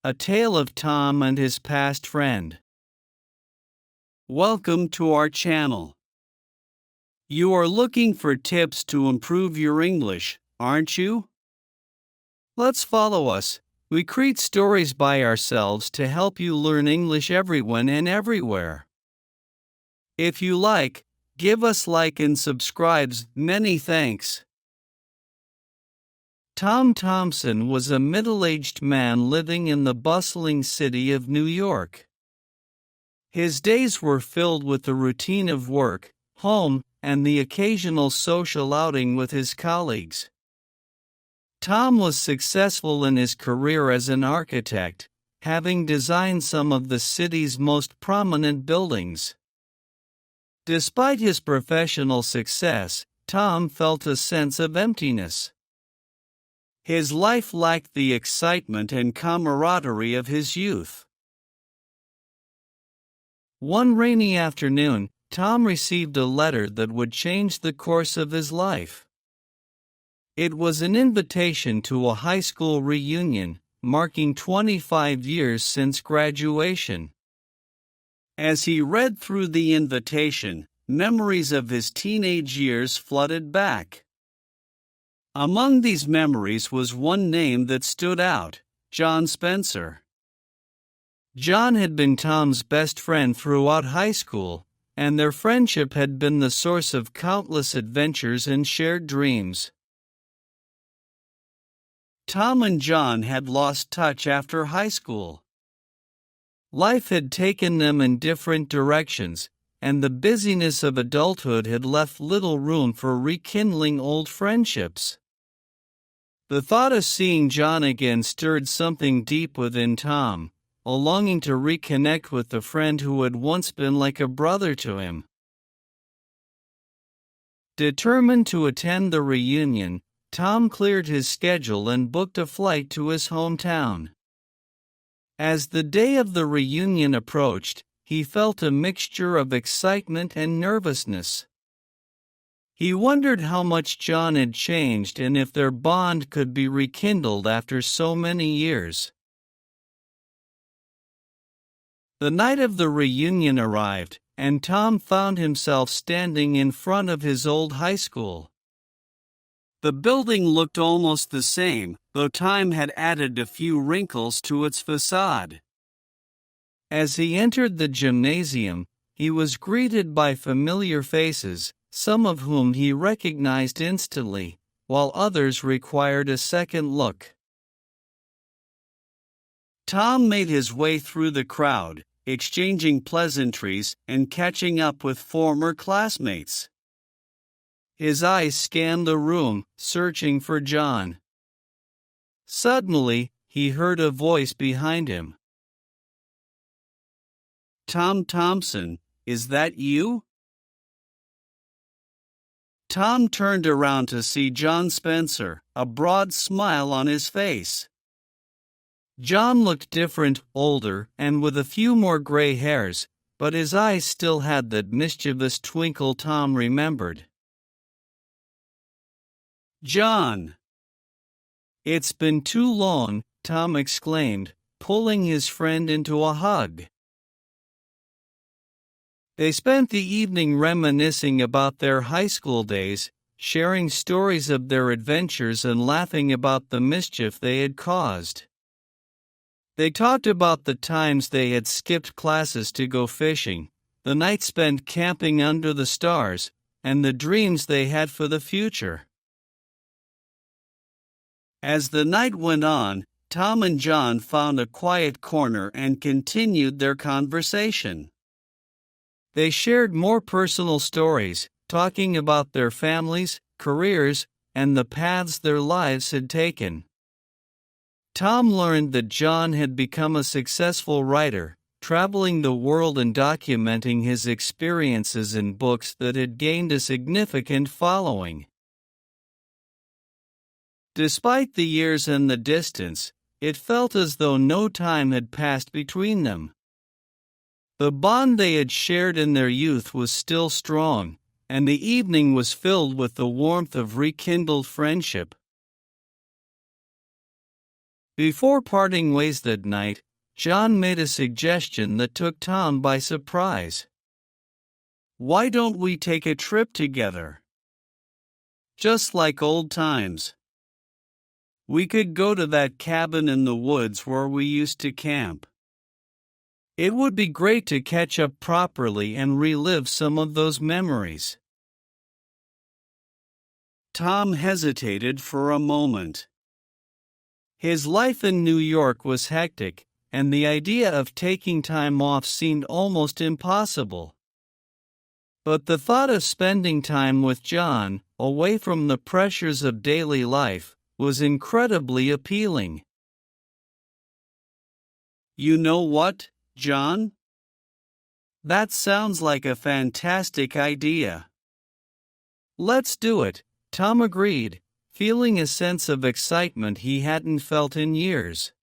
A tale of Tom and his past friend. Welcome to our channel. You are looking for tips to improve your English, aren't you? Let's follow us. We create stories by ourselves to help you learn English everyone and everywhere. If you like, give us like and subscribes. Many thanks. Tom Thompson was a middle-aged man living in the bustling city of New York. His days were filled with the routine of work, home, and the occasional social outing with his colleagues. Tom was successful in his career as an architect, having designed some of the city's most prominent buildings. Despite his professional success, Tom felt a sense of emptiness. His life lacked the excitement and camaraderie of his youth. One rainy afternoon, Tom received a letter that would change the course of his life. It was an invitation to a high school reunion, marking 25 years since graduation. As he read through the invitation, memories of his teenage years flooded back. Among these memories was one name that stood out: John Spencer. John had been Tom's best friend throughout high school, and their friendship had been the source of countless adventures and shared dreams. Tom and John had lost touch after high school. Life had taken them in different directions, and the busyness of adulthood had left little room for rekindling old friendships. The thought of seeing John again stirred something deep within Tom, a longing to reconnect with the friend who had once been like a brother to him. Determined to attend the reunion, Tom cleared his schedule and booked a flight to his hometown. As the day of the reunion approached, he felt a mixture of excitement and nervousness. He wondered how much John had changed and if their bond could be rekindled after so many years. The night of the reunion arrived, and Tom found himself standing in front of his old high school. The building looked almost the same, though time had added a few wrinkles to its facade. As he entered the gymnasium, he was greeted by familiar faces, some of whom he recognized instantly, while others required a second look. Tom made his way through the crowd, exchanging pleasantries and catching up with former classmates. His eyes scanned the room, searching for John. Suddenly, he heard a voice behind him. "Tom Thompson, is that you?" Tom turned around to see John Spencer, a broad smile on his face. John looked different, older, and with a few more gray hairs, but his eyes still had that mischievous twinkle Tom remembered. "John! It's been too long," Tom exclaimed, pulling his friend into a hug. They spent the evening reminiscing about their high school days, sharing stories of their adventures and laughing about the mischief they had caused. They talked about the times they had skipped classes to go fishing, the nights spent camping under the stars, and the dreams they had for the future. As the night went on, Tom and John found a quiet corner and continued their conversation. They shared more personal stories, talking about their families, careers, and the paths their lives had taken. Tom learned that John had become a successful writer, traveling the world and documenting his experiences in books that had gained a significant following. Despite the years and the distance, it felt as though no time had passed between them. The bond they had shared in their youth was still strong, and the evening was filled with the warmth of rekindled friendship. Before parting ways that night, John made a suggestion that took Tom by surprise. "Why don't we take a trip together? Just like old times. We could go to that cabin in the woods where we used to camp. It would be great to catch up properly and relive some of those memories." Tom hesitated for a moment. His life in New York was hectic, and the idea of taking time off seemed almost impossible. But the thought of spending time with John, away from the pressures of daily life, was incredibly appealing. "You know what, John? That sounds like a fantastic idea. Let's do it," Tom agreed, feeling a sense of excitement he hadn't felt in years.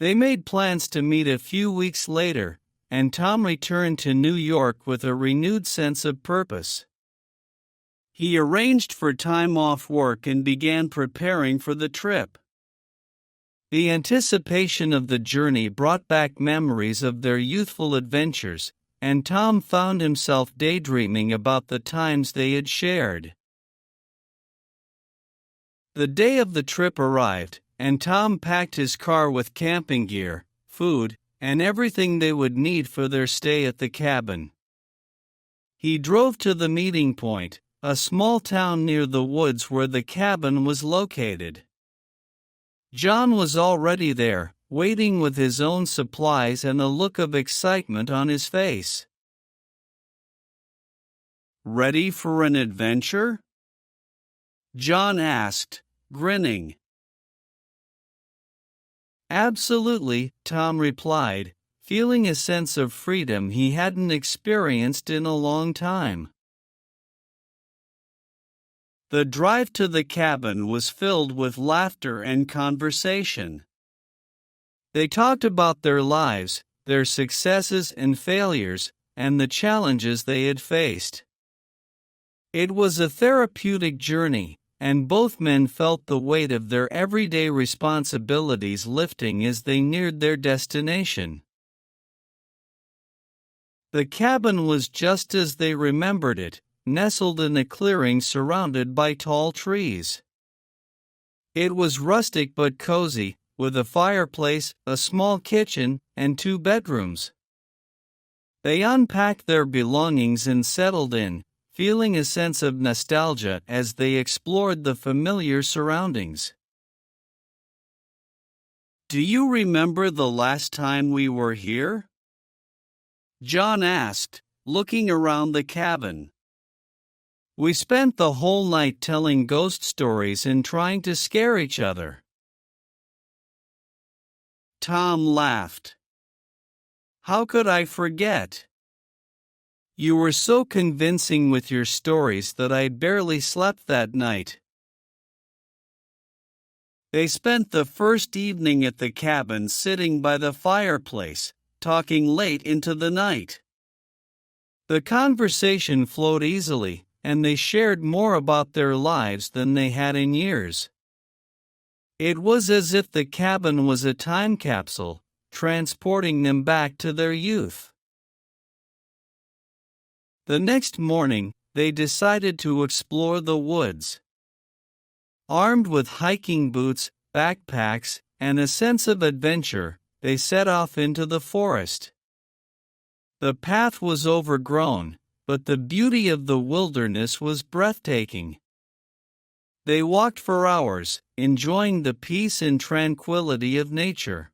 They made plans to meet a few weeks later, and Tom returned to New York with a renewed sense of purpose. He arranged for time off work and began preparing for the trip. The anticipation of the journey brought back memories of their youthful adventures, and Tom found himself daydreaming about the times they had shared. The day of the trip arrived, and Tom packed his car with camping gear, food, and everything they would need for their stay at the cabin. He drove to the meeting point, a small town near the woods where the cabin was located. John was already there, waiting with his own supplies and a look of excitement on his face. "Ready for an adventure?" John asked, grinning. "Absolutely," Tom replied, feeling a sense of freedom he hadn't experienced in a long time. The drive to the cabin was filled with laughter and conversation. They talked about their lives, their successes and failures, and the challenges they had faced. It was a therapeutic journey, and both men felt the weight of their everyday responsibilities lifting as they neared their destination. The cabin was just as they remembered it, nestled in a clearing surrounded by tall trees. It was rustic but cozy, with a fireplace, a small kitchen, and 2 bedrooms. They unpacked their belongings and settled in, feeling a sense of nostalgia as they explored the familiar surroundings. "Do you remember the last time we were here?" John asked, looking around the cabin. "We spent the whole night telling ghost stories and trying to scare each other." Tom laughed. "How could I forget? You were so convincing with your stories that I barely slept that night." They spent the first evening at the cabin sitting by the fireplace, talking late into the night. The conversation flowed easily, and they shared more about their lives than they had in years. It was as if the cabin was a time capsule, transporting them back to their youth. The next morning, they decided to explore the woods. Armed with hiking boots, backpacks, and a sense of adventure, they set off into the forest. The path was overgrown, but the beauty of the wilderness was breathtaking. They walked for hours, enjoying the peace and tranquility of nature.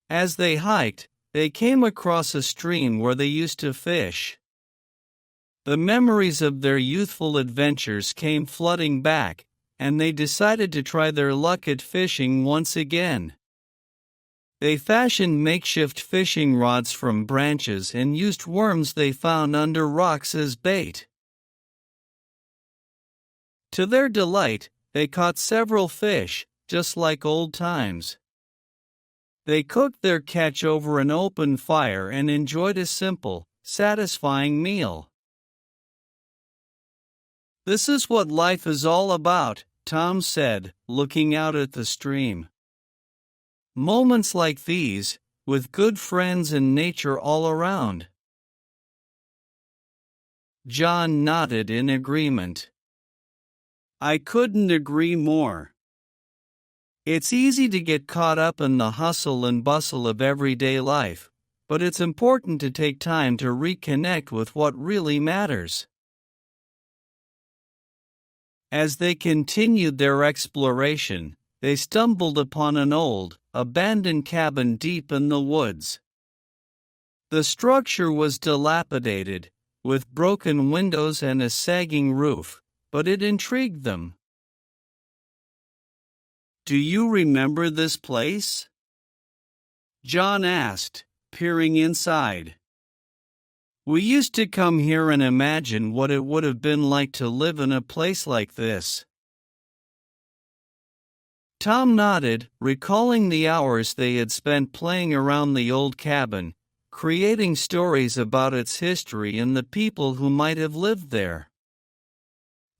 As they hiked, they came across a stream where they used to fish. The memories of their youthful adventures came flooding back, and they decided to try their luck at fishing once again. They fashioned makeshift fishing rods from branches and used worms they found under rocks as bait. To their delight, they caught several fish, just like old times. They cooked their catch over an open fire and enjoyed a simple, satisfying meal. "This is what life is all about," Tom said, looking out at the stream. Moments like these, with good friends and nature all around. John nodded in agreement. I couldn't agree more. It's easy to get caught up in the hustle and bustle of everyday life, but it's important to take time to reconnect with what really matters. As they continued their exploration, they stumbled upon an old, abandoned cabin deep in the woods. The structure was dilapidated, with broken windows and a sagging roof, but it intrigued them. Do you remember this place? John asked, peering inside. We used to come here and imagine what it would have been like to live in a place like this. Tom nodded, recalling the hours they had spent playing around the old cabin, creating stories about its history and the people who might have lived there.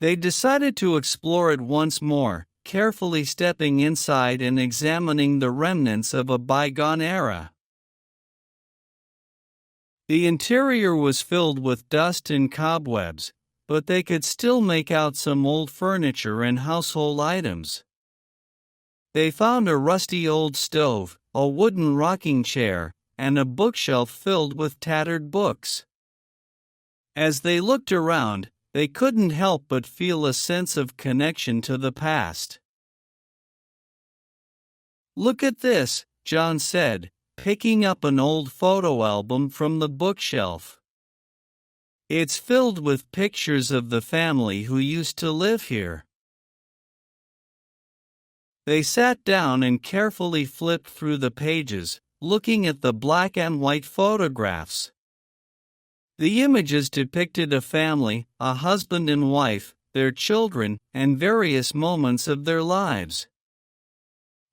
They decided to explore it once more, carefully stepping inside and examining the remnants of a bygone era. The interior was filled with dust and cobwebs, but they could still make out some old furniture and household items. They found a rusty old stove, a wooden rocking chair, and a bookshelf filled with tattered books. As they looked around, they couldn't help but feel a sense of connection to the past. Look at this, John said, picking up an old photo album from the bookshelf. It's filled with pictures of the family who used to live here. They sat down and carefully flipped through the pages, looking at the black and white photographs. The images depicted a family, a husband and wife, their children, and various moments of their lives.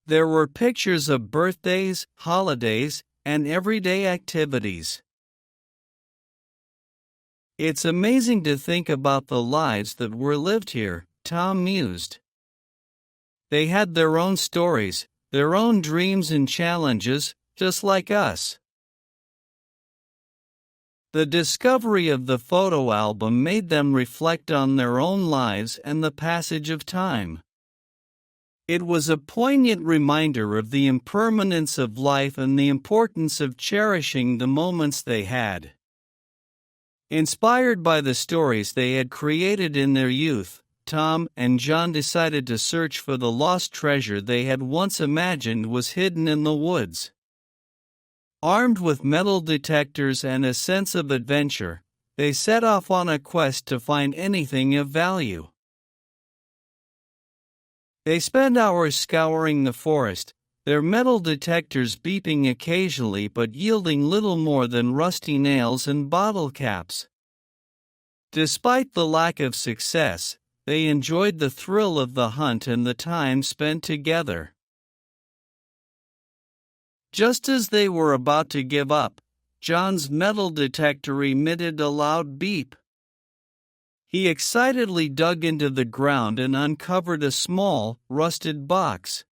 There were pictures of birthdays, holidays, and everyday activities. It's amazing to think about the lives that were lived here, Tom mused. They had their own stories, their own dreams and challenges, just like us. The discovery of the photo album made them reflect on their own lives and the passage of time. It was a poignant reminder of the impermanence of life and the importance of cherishing the moments they had. Inspired by the stories they had created in their youth, Tom and John decided to search for the lost treasure they had once imagined was hidden in the woods. Armed with metal detectors and a sense of adventure, they set off on a quest to find anything of value. They spent hours scouring the forest, their metal detectors beeping occasionally but yielding little more than rusty nails and bottle caps. Despite the lack of success, they enjoyed the thrill of the hunt and the time spent together. Just as they were about to give up, John's metal detector emitted a loud beep. He excitedly dug into the ground and uncovered a small, rusted box.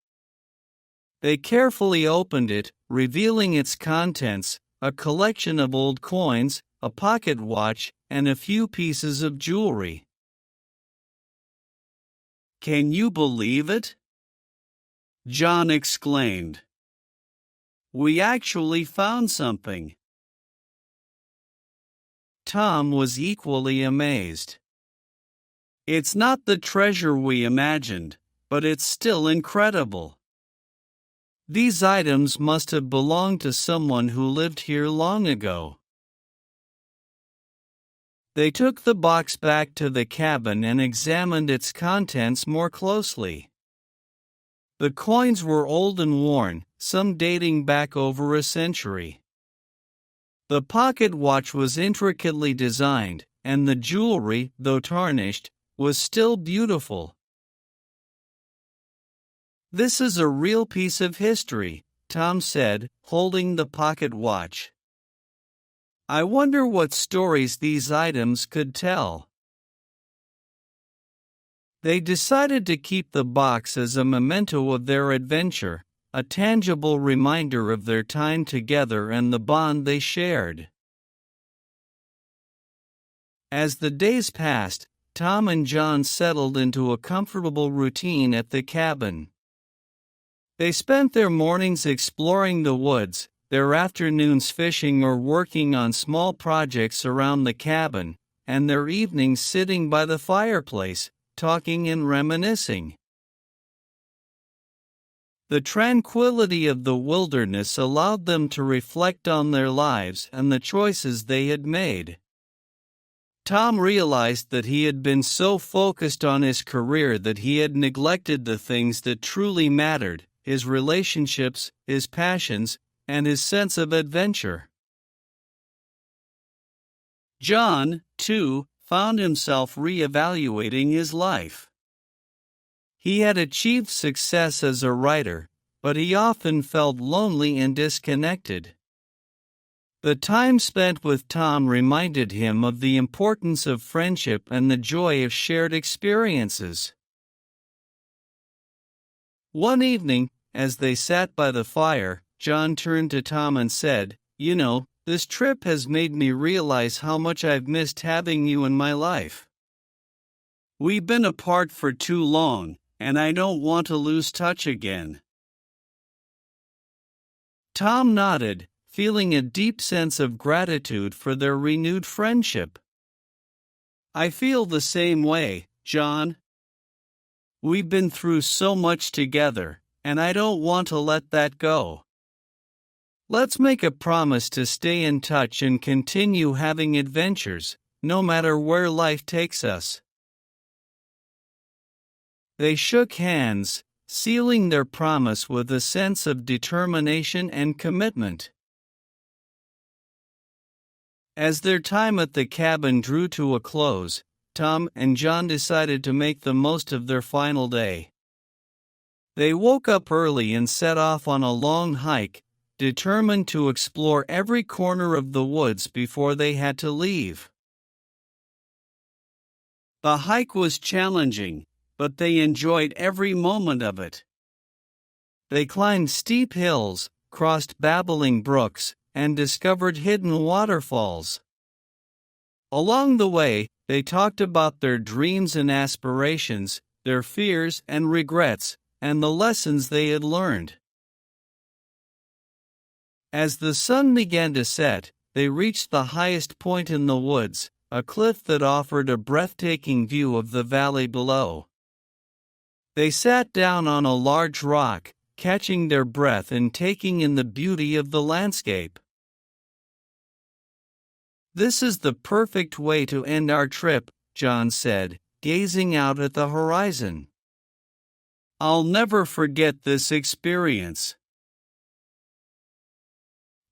They carefully opened it, revealing its contents, a collection of old coins, a pocket watch, and a few pieces of jewelry. "Can you believe it?" John exclaimed. "We actually found something." Tom was equally amazed. "It's not the treasure we imagined, but it's still incredible. These items must have belonged to someone who lived here long ago." They took the box back to the cabin and examined its contents more closely. The coins were old and worn, some dating back over a century. The pocket watch was intricately designed, and the jewelry, though tarnished, was still beautiful. "This is a real piece of history," Tom said, holding the pocket watch. "I wonder what stories these items could tell." They decided to keep the box as a memento of their adventure, a tangible reminder of their time together and the bond they shared. As the days passed, Tom and John settled into a comfortable routine at the cabin. They spent their mornings exploring the woods, their afternoons fishing or working on small projects around the cabin, and their evenings sitting by the fireplace, talking and reminiscing. The tranquility of the wilderness allowed them to reflect on their lives and the choices they had made. Tom realized that he had been so focused on his career that he had neglected the things that truly mattered: his relationships, his passions, and his sense of adventure. John, too, found himself re-evaluating his life. He had achieved success as a writer, but he often felt lonely and disconnected. The time spent with Tom reminded him of the importance of friendship and the joy of shared experiences. One evening, as they sat by the fire, John turned to Tom and said, "You know, this trip has made me realize how much I've missed having you in my life. We've been apart for too long, and I don't want to lose touch again." Tom nodded, feeling a deep sense of gratitude for their renewed friendship. "I feel the same way, John. We've been through so much together, and I don't want to let that go. Let's make a promise to stay in touch and continue having adventures, no matter where life takes us." They shook hands, sealing their promise with a sense of determination and commitment. As their time at the cabin drew to a close, Tom and John decided to make the most of their final day. They woke up early and set off on a long hike, determined to explore every corner of the woods before they had to leave. The hike was challenging, but they enjoyed every moment of it. They climbed steep hills, crossed babbling brooks, and discovered hidden waterfalls. Along the way, they talked about their dreams and aspirations, their fears and regrets, and the lessons they had learned. As the sun began to set, they reached the highest point in the woods, a cliff that offered a breathtaking view of the valley below. They sat down on a large rock, catching their breath and taking in the beauty of the landscape. "This is the perfect way to end our trip," John said, gazing out at the horizon. "I'll never forget this experience."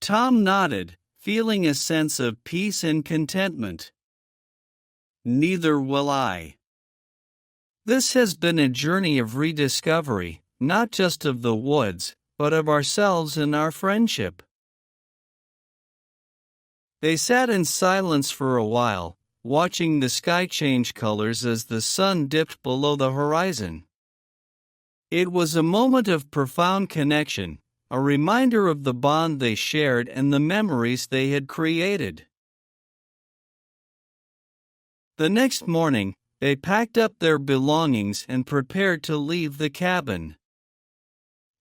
Tom nodded, feeling a sense of peace and contentment. "Neither will I." This has been a journey of rediscovery, not just of the woods, but of ourselves and our friendship. They sat in silence for a while, watching the sky change colors as the sun dipped below the horizon. It was a moment of profound connection, a reminder of the bond they shared and the memories they had created. The next morning, they packed up their belongings and prepared to leave the cabin.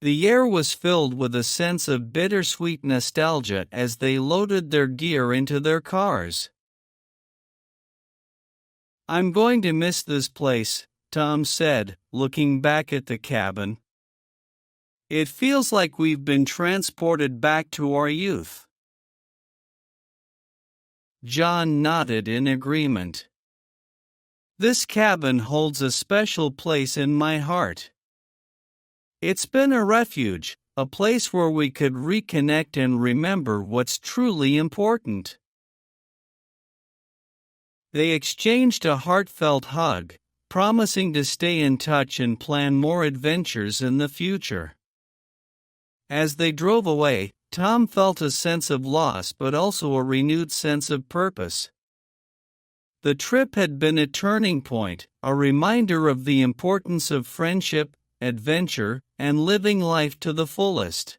The air was filled with a sense of bittersweet nostalgia as they loaded their gear into their cars. "I'm going to miss this place," Tom said, looking back at the cabin. "It feels like we've been transported back to our youth." John nodded in agreement. "This cabin holds a special place in my heart. It's been a refuge, a place where we could reconnect and remember what's truly important." They exchanged a heartfelt hug, promising to stay in touch and plan more adventures in the future. As they drove away, Tom felt a sense of loss but also a renewed sense of purpose. The trip had been a turning point, a reminder of the importance of friendship, adventure, and living life to the fullest.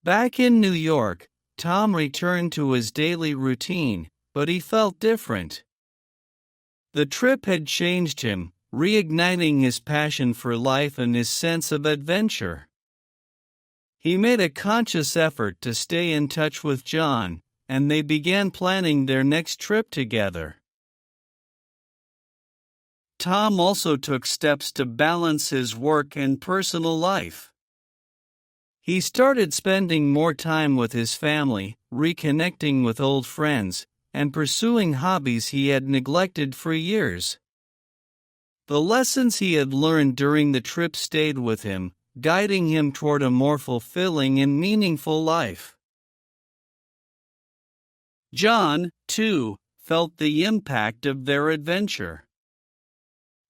Back in New York, Tom returned to his daily routine, but he felt different. The trip had changed him, reigniting his passion for life and his sense of adventure. He made a conscious effort to stay in touch with John, and they began planning their next trip together. Tom also took steps to balance his work and personal life. He started spending more time with his family, reconnecting with old friends, and pursuing hobbies he had neglected for years. The lessons he had learned during the trip stayed with him, guiding him toward a more fulfilling and meaningful life. John, too, felt the impact of their adventure.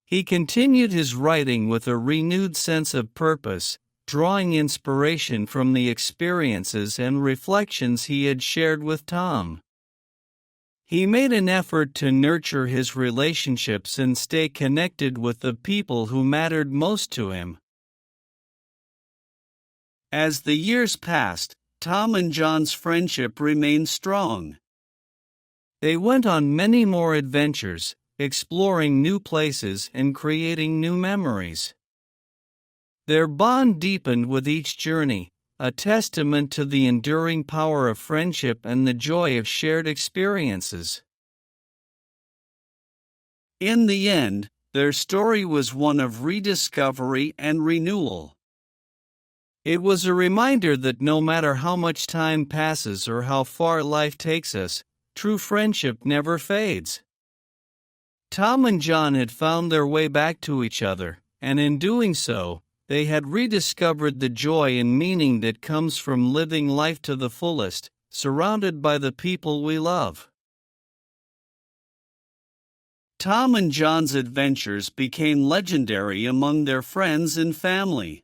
He continued his writing with a renewed sense of purpose, drawing inspiration from the experiences and reflections he had shared with Tom. He made an effort to nurture his relationships and stay connected with the people who mattered most to him. As the years passed, Tom and John's friendship remained strong. They went on many more adventures, exploring new places and creating new memories. Their bond deepened with each journey, a testament to the enduring power of friendship and the joy of shared experiences. In the end, their story was one of rediscovery and renewal. It was a reminder that no matter how much time passes or how far life takes us, true friendship never fades. Tom and John had found their way back to each other, and in doing so, they had rediscovered the joy and meaning that comes from living life to the fullest, surrounded by the people we love. Tom and John's adventures became legendary among their friends and family.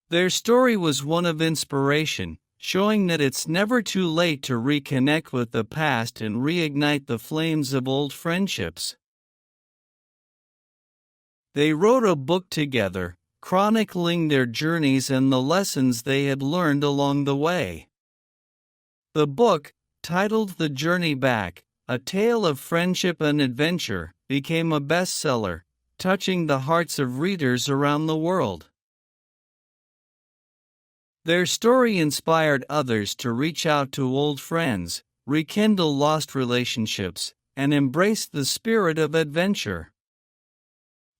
Their story was one of inspiration, showing that it's never too late to reconnect with the past and reignite the flames of old friendships. They wrote a book together, chronicling their journeys and the lessons they had learned along the way. The book, titled The Journey Back, A Tale of Friendship and Adventure, became a bestseller, touching the hearts of readers around the world. Their story inspired others to reach out to old friends, rekindle lost relationships, and embrace the spirit of adventure.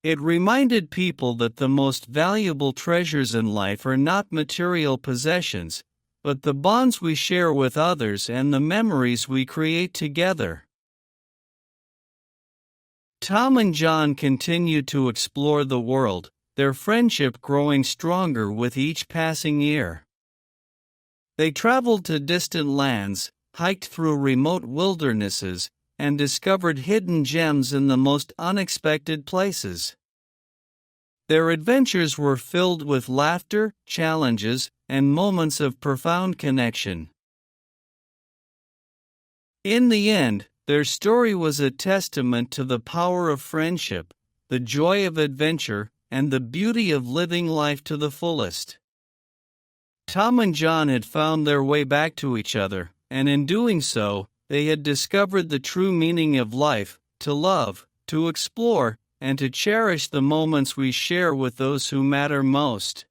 It reminded people that the most valuable treasures in life are not material possessions, but the bonds we share with others and the memories we create together. Tom and John continued to explore the world, their friendship growing stronger with each passing year. They traveled to distant lands, hiked through remote wildernesses, and discovered hidden gems in the most unexpected places. Their adventures were filled with laughter, challenges, and moments of profound connection. In the end, their story was a testament to the power of friendship, the joy of adventure, and the beauty of living life to the fullest. Tom and John had found their way back to each other, and in doing so, they had discovered the true meaning of life, to love, to explore, and to cherish the moments we share with those who matter most.